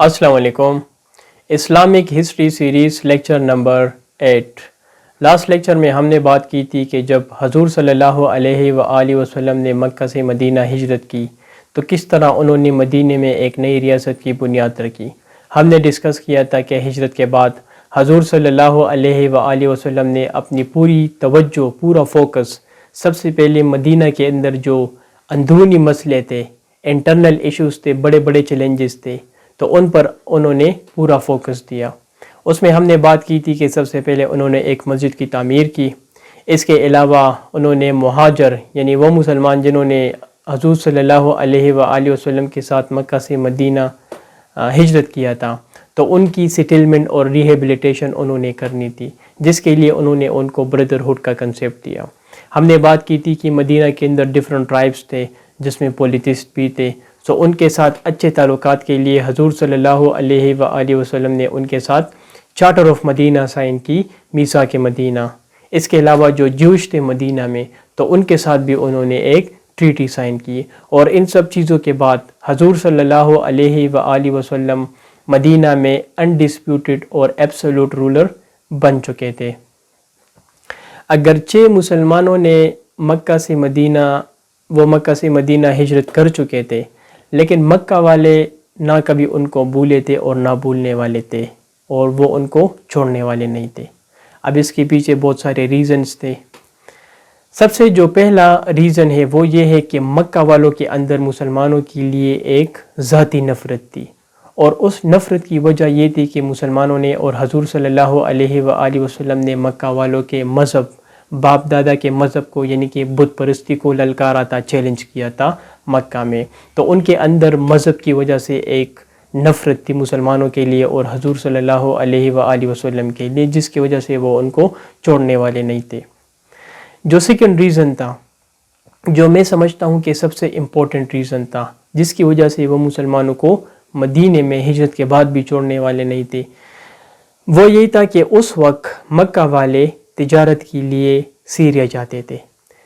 السلام علیکم. Islamic history series lecture number 8. Last lecture میں ہم نے بات کی تھی کہ جب حضور صلی اللہ علیہ وآلہ وسلم نے مکہ سے مدینہ ہجرت کی تو کس طرح انہوں نے مدینہ میں ایک نئی ریاست کی بنیاد رکھی. ہم نے ڈسکس کیا تھا کہ ہجرت کے بعد حضور صلی اللہ علیہ وآلہ وسلم نے اپنی پوری توجہ، پورا فوکس سب سے پہلے مدینہ کے اندر جو اندرونی مسئلے تھے، انٹرنل ایشوز تھے، بڑے بڑے چیلنجز تھے، تو ان پر انہوں نے پورا فوکس دیا. اس میں ہم نے بات کی تھی کہ سب سے پہلے انہوں نے ایک مسجد کی تعمیر کی. اس کے علاوہ انہوں نے مہاجر یعنی وہ مسلمان جنہوں نے حضور صلی اللہ علیہ وآلہ وسلم کے ساتھ مکہ سے مدینہ ہجرت کیا تھا، تو ان کی سیٹلمنٹ اور ریہیبلیٹیشن انہوں نے کرنی تھی، جس کے لیے انہوں نے ان کو بردرہڈ کا کنسیپٹ دیا. ہم نے بات کی تھی کہ مدینہ کے اندر ڈیفرنٹ ٹرائبس تھے جس میں پولیتھسٹ بھی تھے، سو ان کے ساتھ اچھے تعلقات کے لیے حضور صلی اللہ علیہ وآلہ وسلم نے ان کے ساتھ چارٹر آف مدینہ سائن کی، میثاق مدینہ. اس کے علاوہ جو جوش تھے مدینہ میں تو ان کے ساتھ بھی انہوں نے ایک ٹریٹی سائن کی. اور ان سب چیزوں کے بعد حضور صلی اللہ علیہ وآلہ وسلم مدینہ میں انڈسپیوٹڈ اور ایبسولوٹ رولر بن چکے تھے. اگرچہ مسلمانوں نے مکہ سے مدینہ ہجرت کر چکے تھے، لیکن مکہ والے نہ کبھی ان کو بھولے تھے اور نہ بھولنے والے تھے، اور وہ ان کو چھوڑنے والے نہیں تھے. اب اس کے پیچھے بہت سارے ریزنز تھے. سب سے جو پہلا ریزن ہے وہ یہ ہے کہ مکہ والوں کے اندر مسلمانوں کے لیے ایک ذاتی نفرت تھی، اور اس نفرت کی وجہ یہ تھی کہ مسلمانوں نے اور حضور صلی اللہ علیہ وآلہ وسلم نے مکہ والوں کے مذہب، باپ دادا کے مذہب کو یعنی کہ بت پرستی کو للکارا تھا، چیلنج کیا تھا مکہ میں. تو ان کے اندر مذہب کی وجہ سے ایک نفرت تھی مسلمانوں کے لیے اور حضور صلی اللہ علیہ وآلہ وسلم کے لیے، جس کی وجہ سے وہ ان کو چھوڑنے والے نہیں تھے. جو سیکنڈ ریزن تھا، جو میں سمجھتا ہوں کہ سب سے امپورٹنٹ ریزن تھا، جس کی وجہ سے وہ مسلمانوں کو مدینے میں ہجرت کے بعد بھی چھوڑنے والے نہیں تھے، وہ یہی تھا کہ اس وقت مکہ والے تجارت کے لیے سیریا جاتے تھے.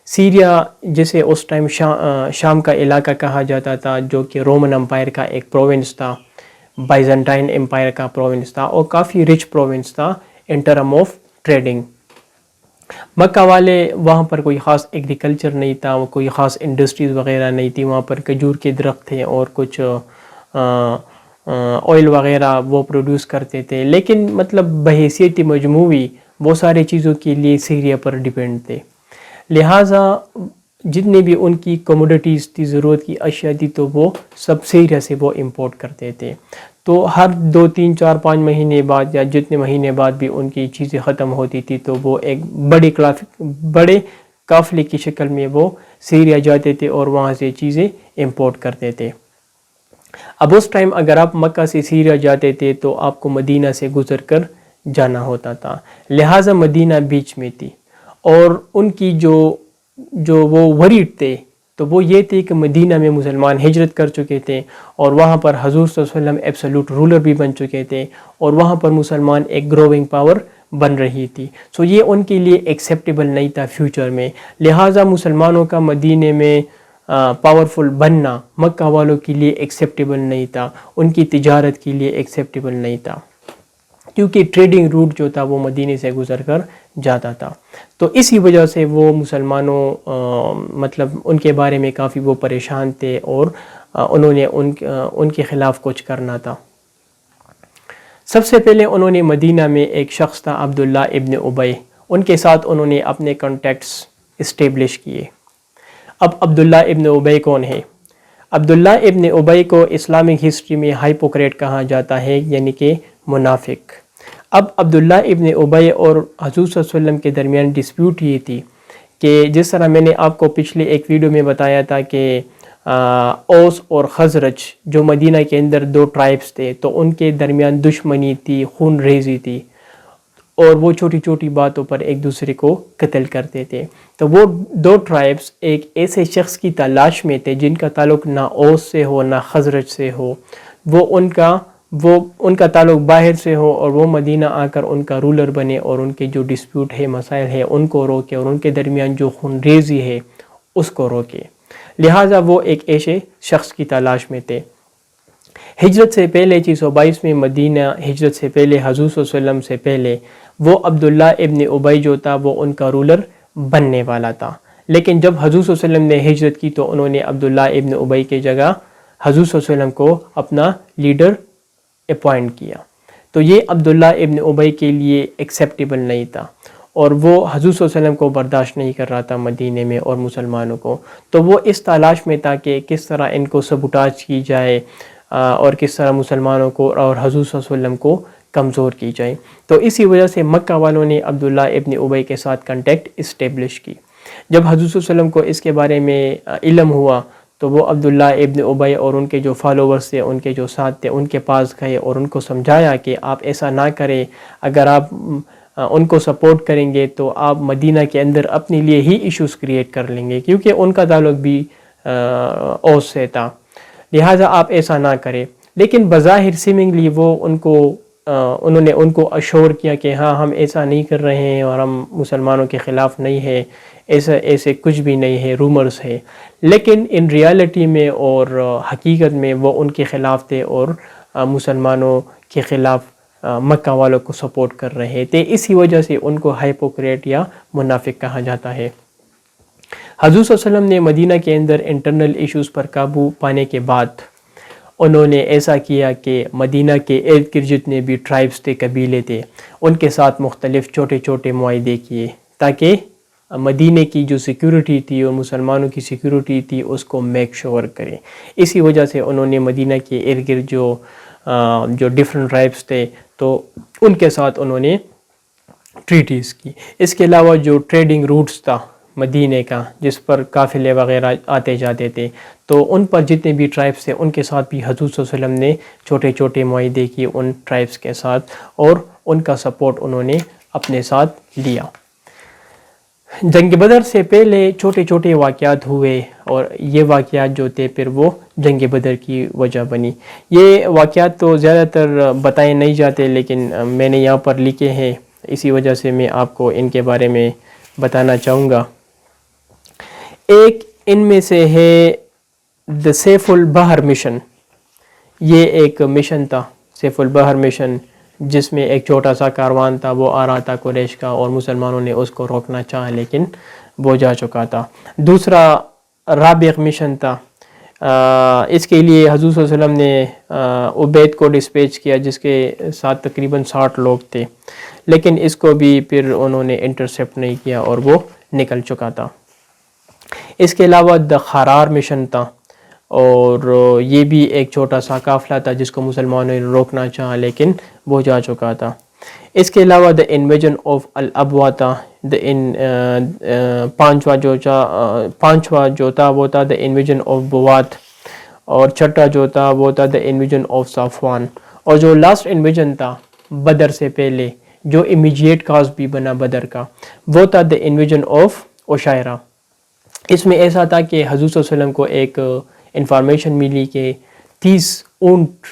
سیریا جسے اس ٹائم شام کا علاقہ کہا جاتا تھا، جو کہ رومن امپائر کا ایک پروونس تھا، بائزنٹائن امپائر کا پروونس تھا، اور کافی رچ پروونس تھا ان ٹرم آف ٹریڈنگ. مکہ والے وہاں پر کوئی خاص ایگریکلچر نہیں تھا، کوئی خاص انڈسٹریز وغیرہ نہیں تھی. وہاں پر کھجور کے درخت تھے اور کچھ آئل وغیرہ وہ پروڈیوس کرتے تھے، لیکن مطلب بحیثیت مجموعی وہ سارے چیزوں کے لیے سیریا پر ڈیپینڈ تھے. لہٰذا جتنے بھی ان کی کموڈیٹیز تھی، ضرورت کی اشیاء تھی، تو وہ سب سیریا سے وہ امپورٹ کرتے تھے. تو ہر 2 3 4 5 مہینے بعد یا جتنے مہینے بعد بھی ان کی چیزیں ختم ہوتی تھی، تو وہ ایک بڑے قافلے کی شکل میں وہ سیریا جاتے تھے اور وہاں سے چیزیں امپورٹ کرتے تھے. اب اس ٹائم اگر آپ مکہ سے سیریا جاتے تھے تو آپ کو مدینہ سے گزر کر جانا ہوتا تھا، لہٰذا مدینہ بیچ میں تھی. اور ان کی جو وہ ورڈ تھے تو وہ یہ تھے کہ مدینہ میں مسلمان ہجرت کر چکے تھے، اور وہاں پر حضور صلی اللہ علیہ وسلم ایبسولوٹ رولر بھی بن چکے تھے، اور وہاں پر مسلمان ایک گروونگ پاور بن رہی تھی. سو یہ ان کے لیے ایکسیپٹیبل نہیں تھا فیوچر میں. لہٰذا مسلمانوں کا مدینہ میں پاورفل بننا مکہ والوں کے لیے ایکسیپٹیبل نہیں تھا، ان کی تجارت کے لیے ایکسیپٹیبل نہیں تھا، کیونکہ ٹریڈنگ روٹ جو تھا وہ مدینے سے گزر کر جاتا تھا. تو اسی وجہ سے وہ مسلمانوں مطلب ان کے بارے میں کافی وہ پریشان تھے، اور انہوں نے ان کے خلاف کچھ کرنا تھا. سب سے پہلے انہوں نے مدینہ میں ایک شخص تھا عبداللہ ابن ابی، ان کے ساتھ انہوں نے اپنے کانٹیکٹس اسٹیبلش کیے. اب عبداللہ ابن ابی کون ہے؟ عبداللہ ابن ابی کو اسلامک ہسٹری میں ہائپوکریٹ کہا جاتا ہے، یعنی کہ منافق. اب عبداللہ ابن ابی اور حضور صلی اللہ علیہ وسلم کے درمیان ڈسپیوٹ یہ تھی کہ جس طرح میں نے آپ کو پچھلے ایک ویڈیو میں بتایا تھا کہ اوس اور خزرج جو مدینہ کے اندر 2 ٹرائبس تھے، تو ان کے درمیان دشمنی تھی، خون ریزی تھی، اور وہ چھوٹی چھوٹی باتوں پر ایک دوسرے کو قتل کرتے تھے. تو وہ 2 ٹرائبس ایک ایسے شخص کی تلاش میں تھے جن کا تعلق نہ اوس سے ہو نہ خزرج سے ہو، وہ ان کا تعلق باہر سے ہو، اور وہ مدینہ آ کر ان کا رولر بنے اور ان کے جو ڈسپیوٹ ہے، مسائل ہے، ان کو روکے، اور ان کے درمیان جو خون ریزی ہے اس کو روکے. لہٰذا وہ ایک ایسے شخص کی تلاش میں تھے. ہجرت سے پہلے 622 میں مدینہ ہجرت سے پہلے حضور صلی اللہ علیہ وسلم سے پہلے وہ عبداللہ ابن ابی جو تھا وہ ان کا رولر بننے والا تھا، لیکن جب حضور صلی اللہ علیہ وسلم نے ہجرت کی تو انہوں نے عبداللہ ابن ابی کی جگہ حضور صلی اللہ علیہ وسلم کو اپنا لیڈر اپوائنٹ کیا. تو یہ عبداللہ ابن ابی کے لیے ایکسیپٹیبل نہیں تھا، اور وہ حضور صلی اللہ علیہ وسلم کو برداشت نہیں کر رہا تھا مدینے میں اور مسلمانوں کو. تو وہ اس تلاش میں تھا کہ کس طرح ان کو سبوٹاج کی جائے اور کس طرح مسلمانوں کو اور حضور صلی اللہ علیہ وسلم کو کمزور کی جائے. تو اسی وجہ سے مکہ والوں نے عبداللہ ابن ابی کے ساتھ کنٹیکٹ اسٹیبلش کی. جب حضور صلی اللہ علیہ وسلم کو اس کے بارے میں علم ہوا تو وہ عبداللہ ابن ابی اور ان کے جو فالوورز تھے، ان کے جو ساتھ تھے، ان کے پاس گئے اور ان کو سمجھایا کہ آپ ایسا نہ کریں، اگر آپ ان کو سپورٹ کریں گے تو آپ مدینہ کے اندر اپنے لیے ہی ایشوز کریٹ کر لیں گے، کیونکہ ان کا تعلق بھی اوس سے تھا، لہٰذا آپ ایسا نہ کریں. لیکن بظاہر سیمنگلی وہ انہوں نے ان کو اشور کیا کہ ہاں ہم ایسا نہیں کر رہے ہیں اور ہم مسلمانوں کے خلاف نہیں ہے، ایسے کچھ بھی نہیں ہے، رومرز ہے. لیکن ان ریالٹی میں اور حقیقت میں وہ ان کے خلاف تھے اور مسلمانوں کے خلاف مکہ والوں کو سپورٹ کر رہے تھے. اسی وجہ سے ان کو ہائپوکریٹ یا منافق کہا جاتا ہے. حضور صلی اللہ علیہ وسلم نے مدینہ کے اندر انٹرنل ایشوز پر قابو پانے کے بعد انہوں نے ایسا کیا کہ مدینہ کے ارد گرد جتنے بھی ٹرائبس تھے، قبیلے تھے، ان کے ساتھ مختلف چھوٹے چھوٹے معاہدے کیے تاکہ مدینہ کی جو سیکیورٹی تھی اور مسلمانوں کی سیکیورٹی تھی اس کو میک شور کریں. اسی وجہ سے انہوں نے مدینہ کے ارد گرد جو ڈفرنٹ ٹرائبس تھے تو ان کے ساتھ انہوں نے ٹریٹیز کی. اس کے علاوہ جو ٹریڈنگ روٹس تھا مدینہ کا، جس پر قافلے وغیرہ آتے جاتے تھے، تو ان پر جتنے بھی ٹرائبس تھے ان کے ساتھ بھی حضور صلی اللہ علیہ وسلم نے چھوٹے چھوٹے معاہدے کیے ان ٹرائبس کے ساتھ، اور ان کا سپورٹ انہوں نے اپنے ساتھ لیا. جنگ بدر سے پہلے چھوٹے چھوٹے واقعات ہوئے اور یہ واقعات جو تھے پھر وہ جنگ بدر کی وجہ بنی. یہ واقعات تو زیادہ تر بتائے نہیں جاتے لیکن میں نے یہاں پر لکھے ہیں، اسی وجہ سے میں آپ کو ان کے بارے میں بتانا چاہوں گا. ایک ان میں سے ہے دا سیف البحر مشن. یہ ایک مشن تھا سیف البحر مشن، جس میں ایک چھوٹا سا کاروان تھا، وہ آ رہا تھا قریش کا، اور مسلمانوں نے اس کو روکنا چاہا لیکن وہ جا چکا تھا. دوسرا رابغ مشن تھا. اس کے لیے حضور صلی اللہ علیہ وسلم نے عبید کو ڈسپیچ کیا جس کے ساتھ تقریباً 60 لوگ تھے، لیکن اس کو بھی پھر انہوں نے انٹرسیپٹ نہیں کیا اور وہ نکل چکا تھا. اس کے علاوہ دا خرار مشن تھا، اور یہ بھی ایک چھوٹا سا قافلہ تھا جس کو مسلمانوں نے روکنا چاہا لیکن وہ جا چکا تھا. اس کے علاوہ دا انویژن آف الابوا تھا. پانچواں جو تھا وہ تھا دا انویژن آف بوات، اور چھٹا جو تھا وہ تھا دا انویژن آف صفوان، اور جو لاسٹ انویژن تھا بدر سے پہلے جو امیجیٹ کاز بھی بنا بدر کا، وہ تھا دا انویژن آف عشائرہ. اس میں ایسا تھا کہ حضور صلی اللہ علیہ وسلم کو ایک انفارمیشن ملی کہ 30 اونٹ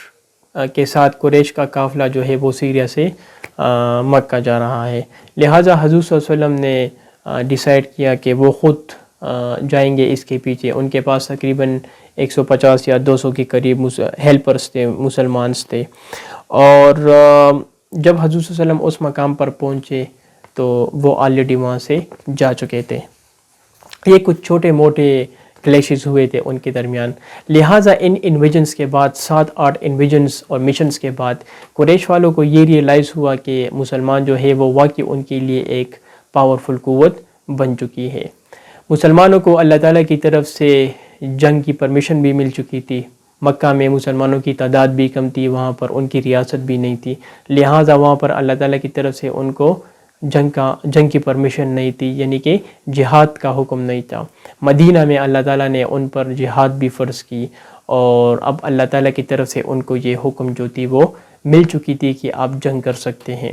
کے ساتھ قریش کا قافلہ جو ہے وہ سیریا سے مکہ جا رہا ہے. لہٰذا حضور صلی اللہ علیہ وسلم نے ڈیسائیڈ کیا کہ وہ خود جائیں گے اس کے پیچھے. ان کے پاس تقریباً 150 یا 200 کے قریب ہیلپرس تھے، مسلمانس تھے. اور جب حضور صلی اللہ علیہ وسلم اس مقام پر پہنچے تو وہ آلریڈی وہاں سے جا چکے تھے. یہ کچھ چھوٹے موٹے کلیشز ہوئے تھے ان کے درمیان. لہٰذا ان انویژنس کے بعد 7-8 انویژنس اور مشنس کے بعد قریش والوں کو یہ ریئلائز ہوا کہ مسلمان جو ہے وہ واقعی ان کے لیے ایک پاورفل قوت بن چکی ہے. مسلمانوں کو اللہ تعالیٰ کی طرف سے جنگ کی پرمیشن بھی مل چکی تھی. مکہ میں مسلمانوں کی تعداد بھی کم تھی، وہاں پر ان کی ریاست بھی نہیں تھی، لہٰذا وہاں پر اللہ تعالیٰ کی طرف سے ان کو جنگ کی پرمیشن نہیں تھی، یعنی کہ جہاد کا حکم نہیں تھا. مدینہ میں اللہ تعالیٰ نے ان پر جہاد بھی فرض کی، اور اب اللہ تعالیٰ کی طرف سے ان کو یہ حکم جو تھی وہ مل چکی تھی کہ آپ جنگ کر سکتے ہیں.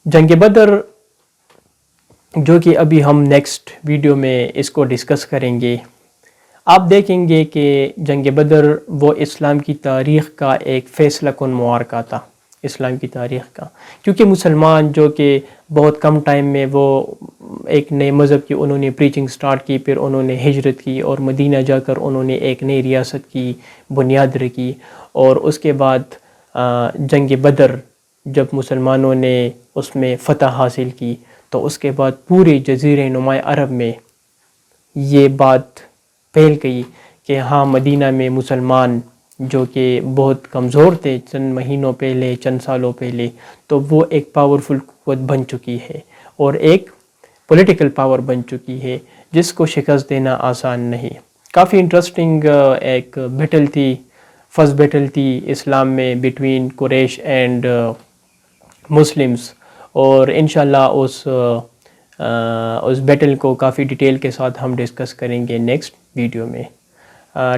جنگ بدر جو کہ ابھی ہم نیکسٹ ویڈیو میں اس کو ڈسکس کریں گے، آپ دیکھیں گے کہ جنگ بدر وہ اسلام کی تاریخ کا ایک فیصلہ کن معرکہ تھا. اسلام کی تاریخ کا، کیونکہ مسلمان جو کہ بہت کم ٹائم میں وہ ایک نئے مذہب کی انہوں نے پریچنگ سٹارٹ کی، پھر انہوں نے ہجرت کی اور مدینہ جا کر انہوں نے ایک نئی ریاست کی بنیاد رکھی، اور اس کے بعد جنگ بدر جب مسلمانوں نے اس میں فتح حاصل کی تو اس کے بعد پورے جزیرہ نما عرب میں یہ بات پھیل گئی کہ ہاں مدینہ میں مسلمان جو کہ بہت کمزور تھے چند مہینوں پہلے، چند سالوں پہلے، تو وہ ایک پاورفل قوت بن چکی ہے اور ایک پولیٹیکل پاور بن چکی ہے جس کو شکست دینا آسان نہیں۔ کافی انٹرسٹنگ ایک بیٹل تھی، فرسٹ بیٹل تھی اسلام میں بٹوین قریش اینڈ مسلمس، اور انشاءاللہ اس بیٹل کو کافی ڈیٹیل کے ساتھ ہم ڈسکس کریں گے نیکسٹ ویڈیو میں۔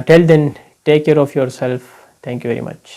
Till then take care of yourself, thank you very much.